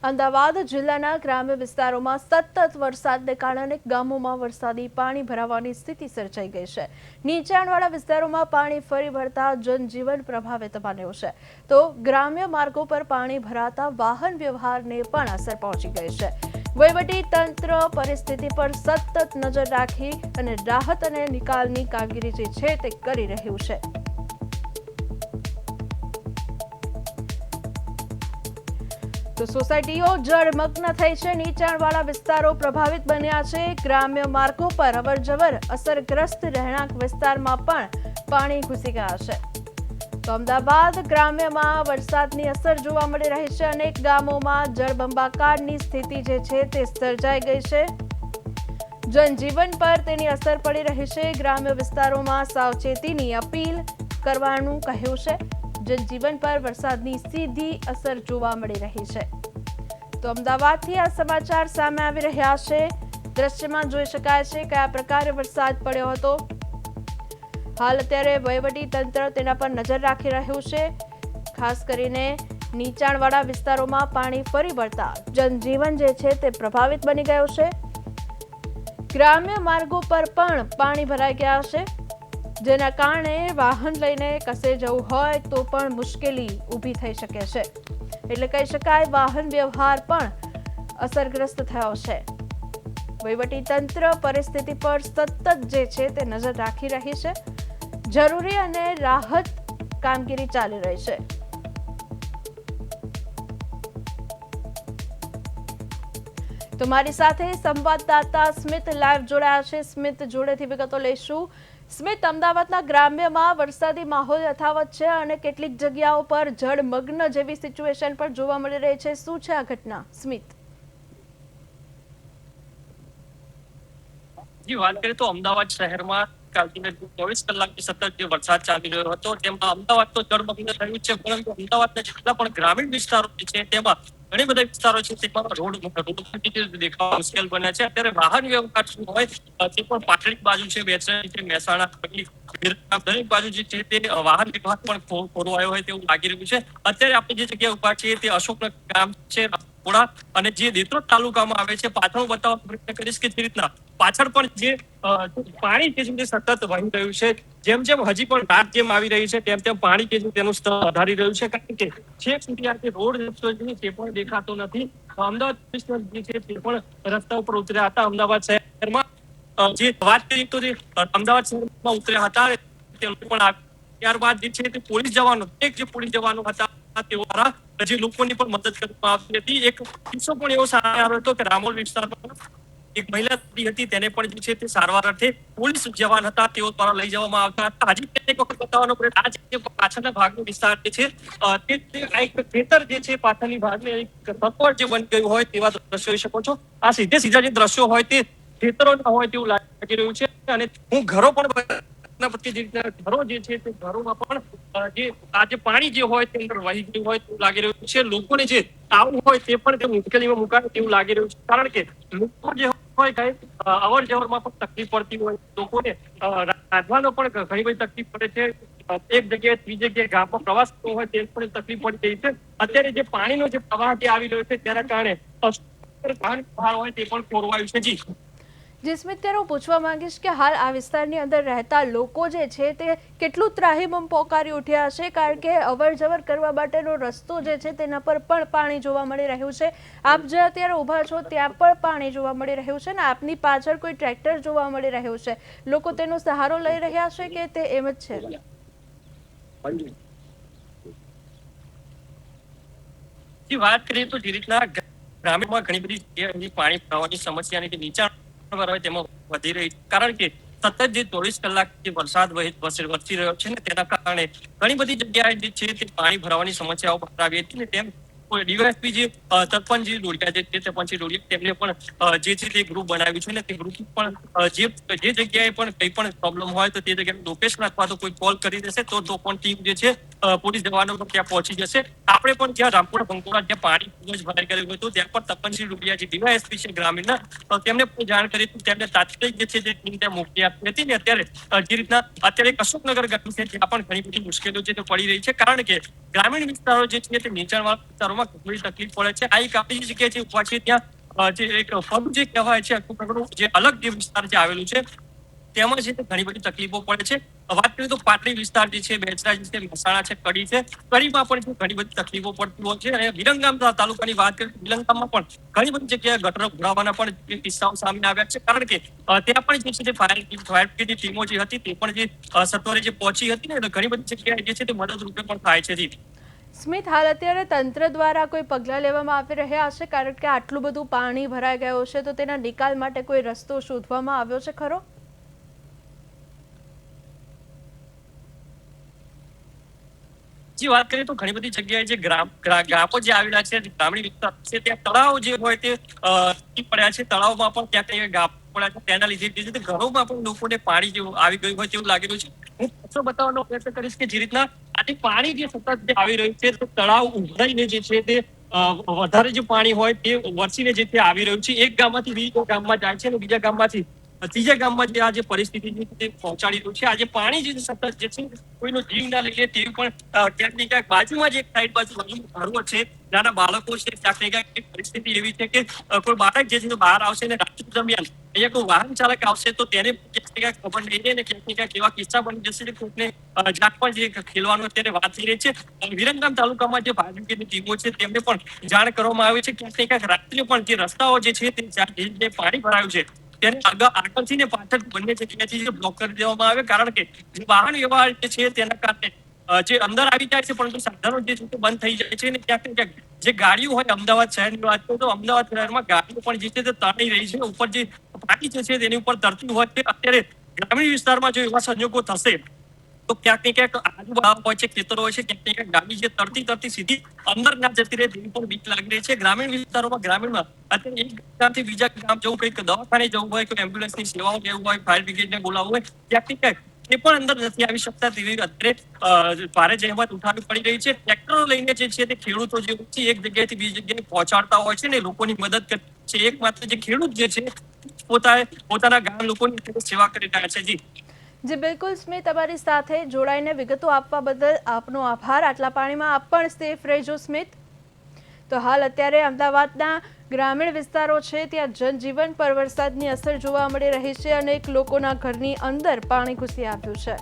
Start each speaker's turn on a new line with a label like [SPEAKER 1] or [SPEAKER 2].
[SPEAKER 1] અમદાવાદ જિલ્લાના ગ્રામ્ય વિસ્તારોમાં સતત વરસાદને કારણે અનેક ગામોમાં વરસાદી પાણી ભરાવાની સ્થિતિ સર્જાઈ ગઈ છે। નીચાણવાળા વિસ્તારોમાં પાણી ફરી વળતા જનજીવન પ્રભાવિત બન્યું છે, તો ગ્રામ્ય માર્ગો પર પાણી ભરાતા વાહન વ્યવહારને પણ અસર પહોંચી ગઈ છે। વહીવટી તંત્ર પરિસ્થિતિ પર સતત નજર રાખી અને રાહત અને નિકાલની કામગીરી જે છે તે કરી રહ્યું છે। તો સોસાયટીઓ જળમગ્ન થઈ છે, નીચાણવાળા વિસ્તારો પ્રભાવિત બન્યા છે। ગ્રામ્ય માર્ગો પર અવરજવર અસરગ્રસ્ત રહેણાંક વિસ્તારમાં પણ પાણી ઘૂસી ગયા છે। તો અમદાવાદ ગ્રામ્યમાં વરસાદની અસર જોવા મળી રહી છે। અનેક ગામોમાં જળબંબાકારની સ્થિતિ જે છે તે સર્જાઈ ગઈ છે। જનજીવન પર તેની અસર પડી રહી છે। ગ્રામ્ય વિસ્તારોમાં સાવચેતીની અપીલ કરવાનું કહ્યું છે। જનજીવન પર વરસાદની સીધી અસર જોવા મળી રહી છે। તો અમદાવાદથી આ સમાચાર સામે આવી રહ્યા છે। દ્રશ્યમાં જોઈ શકાય છે કયા પ્રકારે વરસાદ પડ્યો હતો। હાલ અત્યારે વહીવટી તંત્ર તેના પર નજર રાખી રહ્યું છે। ખાસ કરીને નીચાણવાળા વિસ્તારોમાં પાણી ફરી વળતા જનજીવન જે છે તે પ્રભાવિત બની ગયું છે। ગ્રામ્ય માર્ગો પર પણ પાણી ભરાઈ ગયા છે, જેના કારણે વાહન લઈને કશે જવું હોય તો પણ મુશ્કેલી ઊભી થઈ શકે છે। એટલે કહી શકાય વાહન વ્યવહાર પણ અસરગ્રસ્ત થયો છે। વહીવટી તંત્ર પરિસ્થિતિ પર સતત જે છે તે નજર રાખી રહી છે। જરૂરી અને રાહત કામગીરી ચાલી રહી છે। તો મારી સાથે સંવાદદાતા સ્મિત લાઈવ જોડાયા છે। સ્મિત જોડેથી વિગતો લઈશું। સ્મિત, અમદાવાદના ગ્રામ્યમાં વરસાદી માહોલ યથાવત છે અને કેટલીક જગ્યાઓ પર જળમગ્ન જેવી સિચ્યુએશન પણ જોવા મળી રહી છે। શું છે આ ઘટના, સ્મિત?
[SPEAKER 2] જી, વાત કરીએ તો અમદાવાદ શહેરમાં કાલથી 24 કલાકથી સતત જે વરસાદ ચાલી રહ્યો હતો તેમાં અમદાવાદ તો જળમગ્ન થયું છે, પરંતુ અમદાવાદના જેટલા પણ ગ્રામીણ વિસ્તારો છે તેમાં ઘણી બધા વિસ્તારો છે તેમાં રોડ દેખાવા મુશ્કેલ બન્યા છે। અત્યારે વાહન વ્યવહાર શું હોય તે પણ પાટડી બાજુ છે, બેચરાજી છે, મહેસાણા દરેક બાજુ જે છે તે વાહન વ્યવહાર પણ ખોરવાયો હોય તેવું લાગી રહ્યું છે। અત્યારે આપણે જે જગ્યાએ ઉભા છીએ તે અશોકનગર ગામ છે અને જે દેત્રોડ તાલુકામાં આવે છે। પાછળ બતાવવાનો પ્રયત્ન કરીશ કે જે રીતના પાછળ પણ જે પાણી કે જે સતત વહી રહ્યું છે, જેમ જેમ હજી પણ રાત જેમ આવી રહી છે તેમ તેમ પાણી કે તેનું સ્તર વધારી રહ્યું છે, કારણ કે છેક સુધી આ રોડ રસ્તો તે પણ દેખાતો નથી। અમદાવાદ જે છે તે પણ રસ્તા ઉપર ઉતર્યા હતા। અમદાવાદ શહેરમાં જે વાત કરીએ તો જે અમદાવાદ શહેરમાં ઉતર્યા હતા તે પણ ત્યારબાદ જે છે તે પોલીસ જવાનો જે પોલીસ જવાનો હતા તેઓ દ્વારા જે લોકોની પણ મદદ કરવામાં આવતી હતી। એક કિસ્સો પણ એવો સામે આવ્યો હતો કે રામોલ વિસ્તારમાં એક મહિલા હતી, તેને પણ જે છે તે સારવાર અર્થે પોલીસ જવાન હતા તેઓ દ્વારા લઈ જવામાં આવતા હતા। હજી એક વખત બતાવવાનો પ્રયત્ન, આ જે પાછળના ભાગનો વિસ્તાર જે છે તે એક ખેતર જે છે પાછળની ભાગને એક સત્વર જે બની ગયું હોય તેવા દ્રશ્યો જોઈ શકો છો। આ સીધા જે દ્રશ્યો હોય તે ખેતરોના હોય તેવું લાગી રહ્યું છે અને હું ઘરો પણ ઘરો જે છે તે ઘરોમાં પણ જે આજે પાણી જે હોય તે અંદર વહી ગયું હોય તેવું લાગી રહ્યું છે। લોકોને જે આવવું હોય તે પણ તે મુશ્કેલીમાં મુકાય તેવું લાગી રહ્યું છે, કારણ કે લોકો જે હોય કઈ અવર જવરમાં પણ તકલીફ પડતી હોય, લોકોને રાંધવાનો પણ ઘણી બધી તકલીફ પડે છે। એક જગ્યાએ બીજી જગ્યાએ ગામમાં પ્રવાસ કરવો હોય તે પણ તકલીફ પડી રહી છે। અત્યારે જે પાણીનો જે પ્રવાહ જે આવી રહ્યો છે તેના કારણે વાહન હોય તે પણ ખોરવાયું છે। જી
[SPEAKER 1] સ્મિત, ત્યારે હું પૂછવા માંગીશ કે હાલ આ વિસ્તારની અંદર રહેતા લોકો જે છે તે કેટલું ત્રાહિમામ પોકારી ઉઠ્યા હશે, કારણ કે અવર જવર કરવા માટેનો રસ્તો જે છે તેના પર પણ પાણી જોવા મળી રહ્યું છે। આપ જે અત્યારે ઊભા છો ત્યાં પણ પાણી જોવા મળી રહ્યું છે ને આપની પાછળ કોઈ ટ્રેક્ટર જોવા મળી રહ્યું છે। લોકો તેનો સહારો લઈ રહ્યા છે કે તે એમ જ છે?
[SPEAKER 2] વાત કરીએ તો જે રીતના ગ્રામીણમાં ઘણી બધી જગ્યાએ પાણી ભરાવાની સમસ્યાની જે નીચાણ હોય તેમાં વધી રહી છે, કારણ કે સતત જે 24 કલાક જે વરસાદ વરસી રહ્યો છે ને તેના કારણે ઘણી બધી જગ્યાએ જે છે તે પાણી ભરાવાની સમસ્યાઓ બહાર આવી હતી ને તેમ ડીવાયએસપી જે સરપંચ ડોડિયા તેમને પણ જે છે તે ગ્રુપ બનાવ્યું છે ને તે ગ્રુપ પણ જે જગ્યાએ પણ કંઈ પણ પ્રોબ્લેમ હોય તો તે જગ્યાએ લોકેશન અથવા તો કોઈ કોલ કરી દેશે તો પણ ટીમ જે છે પોલીસ જવાનો પણ ત્યાં પહોંચી જશે। આપણે પણ જ્યાં રામપુરા બંકોડા જ્યાં પાણી ખૂબ જ ભરાઈ ગયું હતું ત્યાં પણ તપનસિંહ ડોડિયા જે ડીવાયએસપી છે ગ્રામીણના તેમને પણ જાણ કરી હતી, તેમને તાત્કાલિક જે છે તે ટીમ ત્યાં મોકલી આપી હતી ને અત્યારે જે રીતના અત્યારે અશોકનગર ગામ છે ત્યાં પણ ઘણી બધી મુશ્કેલીઓ છે તે પડી રહી છે, કારણ કે ગ્રામીણ વિસ્તારો જે છે તે નીચાણવાળા વિસ્તારોમાં વિસ્તારમાં ઘણી તકલીફ પડે છે. આ એક આપણી જે જગ્યાએ જે ઉભા છે ત્યાં જે એક ફળું જે કહેવાય છે આખું પ્રકારનું જે અલગ જે વિસ્તાર જે આવેલું છે તેમાં છે તે ઘણી બધી તકલીફો પડે છે. વાત કરીએ તો પાટડી વિસ્તાર જે છે, બેચરાજી છે, મહેસાણા છે, કડી છે, કડીમાં પણ ઘણી બધી તકલીફો પડતી હોય છે. અને વિરમગામ તાલુકાની વાત કરીએ તો વિરમગામમાં પણ ઘણી બધી જગ્યાએ ગટર ઉભરાવાના પણ કિસ્સાઓ સામે આવ્યા છે. કારણ કે ત્યાં પણ જે છે તે ફાયર બ્રિગેડની ટીમો જે હતી તે પણ જે સત્વરે જે પહોંચી હતી ને, ઘણી બધી જગ્યાએ જે છે તે મદદરૂપે પણ થાય છે. જી
[SPEAKER 1] સ્મિત, હાલ અત્યારે તંત્ર દ્વારા કોઈ પગલાં લેવામાં આવી રહ્યા છે? કારણ કે આટલું બધું પાણી ભરાઈ ગયું છે તો તેના નિકાલ માટે કોઈ રસ્તો શોધવામાં આવ્યો છે ખરો?
[SPEAKER 2] જે વાત કરીએ તો ઘણી બધી જગ્યાએ જે ગામો જે આવેલા છે, ગ્રામીણ વિસ્તાર છે, ત્યાં તળાવ જે હોય તે પડ્યા છે. તળાવમાં પણ ક્યાંક ક્યાંક ગામ પડ્યા છે. તેના લીધે ઘરોમાં પણ લોકોને પાણી જેવું આવી ગયું હોય તેવું લાગી રહ્યું છે. હું પાછો બતાવવાનો પ્રયત્ન કરીશ કે જે રીતના આજે પાણી જે સતત જે આવી રહ્યું છે, તો તળાવ ઉભરાઈને જે છે તે વધારે જે પાણી હોય તે વરસીને જે તે આવી રહ્યું છે. એક ગામમાંથી બીજા ગામમાં જાય છે અને બીજા ગામમાંથી ત્રીજા ગામમાં જે આ જે પરિસ્થિતિ છે તે પહોંચાડી રહ્યું છે. આજે પાણી જે સતત જે છે કોઈનો જીવ ના લઈ લે તેવી પણ ક્યાંક ને ક્યાંક બાજુમાં જે એક સાઈડ બાજુ ઘરો છે, નાના બાળકો છે, ક્યાંક ને ક્યાંક પરિસ્થિતિ એવી છે કે કોઈ બાળક જે છે બહાર આવશે અને રાત્રિ દરમિયાન અહીંયા કોઈ વાહન ચાલક આવશે તો તેને ક્યાંક ને ક્યાંક ખબર નહીં રહે ને ક્યાંક ને ક્યાંક એવા કિસ્સા બની જશે કે કોઈને જાતમાં જે ખેલવાનું અત્યારે વાત થઈ રહી છે. વિરમગામ તાલુકામાં જે ફાયર બ્રિગેડની ટીમો છે તેમને પણ જાણ કરવામાં આવી છે. ક્યાંક ને ક્યાંક રાત્રે પણ જે રસ્તાઓ જે છે તે પાણી ભરાયું છે તેને આગળથી ને પાછળ બંને જગ્યાએથી બ્લોક કરી દેવામાં આવે. કારણ કે જે વાહન વ્યવહાર જે છે તેના કારણે જે અંદર આવી જાય છે પરંતુ સાધનો જે છે તે બંધ થઈ જાય છે. અને ક્યાંક ને ક્યાંક જે ગાડીઓ હોય અમદાવાદ શહેરની વાત કરીએ તો અમદાવાદ શહેરમાં ગાડીઓ પણ જે છે તે તણાઈ રહી છે. ઉપર જે પાણી જે છે તેની ઉપર તરતી હોય તે અત્યારે ગ્રામીણ વિસ્તારમાં જો એવા સંજોગો થશે તો ક્યાંક ને ક્યાંક આજુબાજુ હોય છે, ખેતરો હોય છે, ક્યાંક ને ક્યાંક ગાડી જે તરતી સીધી અંદર ના જતી રહે તેની પણ બીક લાગી રહી છે. ગ્રામીણ વિસ્તારોમાં અત્યારે એક ગામથી બીજા ગામ જવું, કંઈક દવાખાને જવું હોય, કોઈ એમ્બ્યુલન્સની સેવાઓ લેવું હોય, ફાયર બ્રિગેડને બોલાવવું હોય, ક્યાંક ને ક્યાંક એ પણ અંદર નથી આવી શકતા. તેવી અત્યારે ભારે જહેમત ઉઠાવવી પડી રહી છે. ટ્રેક્ટરો લઈને જે છે તે ખેડૂતો જે છે એક જગ્યાએથી બીજી જગ્યાએ પહોંચાડતા હોય છે ને લોકોની મદદ કરે છે. એકમાત્ર જે ખેડૂત જે છે પોતાના ગામ લોકોની સેવા કરી રહ્યા છે.
[SPEAKER 1] જી બિલકુલ સ્મિત, તમારી સાથે જોડાઈને વિગતો આપવા બદલ આપનો આભાર. આટલા પાણીમાં આપ પણ સેફ રહેજો સ્મિત. તો હાલ અત્યારે અમદાવાદના ગ્રામીણ વિસ્તારો છે ત્યાં જનજીવન પર વરસાદની અસર જોવા મળી રહી છે. અનેક લોકોના ઘરની અંદર પાણી ઘૂસી આવ્યું છે.